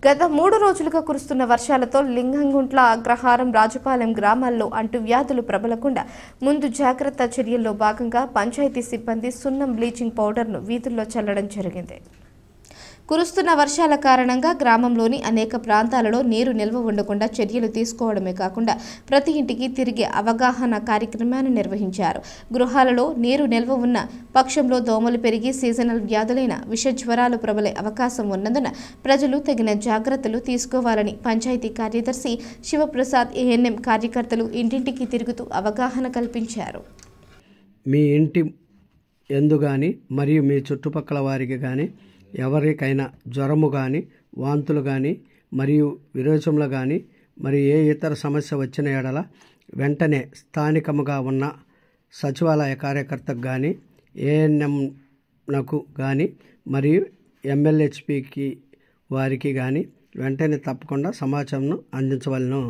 గత 3 రోజులుగా కురుస్తున్న వర్షాలతో లింగంగుంట్ల, అగ్రహారం, రాజుపాలెం గ్రామాల్లో అంటువ్యాధులు ప్రబలకుండా ముందు జాగ్రత్త చర్యల్లో భాగంగా పంచాయతీ సిబ్బంది సున్నం బ్లీచింగ్ పౌడర్ను వీధుల్లో చల్లడం జరిగింది. కురుస్తున్న వర్షాల కారణంగా గ్రామంలోని అనేక ప్రాంతాలలో నీరు నిల్వ ఉండకుండా చర్యలు తీసుకోవడమే కాకుండా ప్రతి ఇంటికి తిరిగే అవగాహన కార్యక్రమాన్ని నిర్వహించారు. గృహాలలో నీరు నిల్వ ఉన్న పక్షంలో దోమలు పెరిగి సీజనల్ వ్యాధులైన విషజ్వరాలు ప్రబలే అవకాశం ఉన్నందున ప్రజలు తగిన జాగ్రత్తలు తీసుకోవాలని పంచాయతీ కార్యదర్శి శివప్రసాద్ ఏఎన్ఎం కార్యకర్తలు ఇంటింటికి తిరుగుతూ అవగాహన కల్పించారు. మీ ఇంటి ఎందు కానీ మరియు మీ చుట్టుపక్కల వారికి కానీ ఎవరికైనా జ్వరము కానీ వాంతులు కానీ మరియు విరోచములు కానీ మరి ఏ ఇతర సమస్య వచ్చిన ఎడల వెంటనే స్థానికముగా ఉన్న సచివాలయ కార్యకర్తకు కానీ ఏఎన్ఎంలకు కానీ మరియు ఎంఎల్హెచ్పికి వారికి కానీ వెంటనే తప్పకుండా సమాచారం అందించవలను.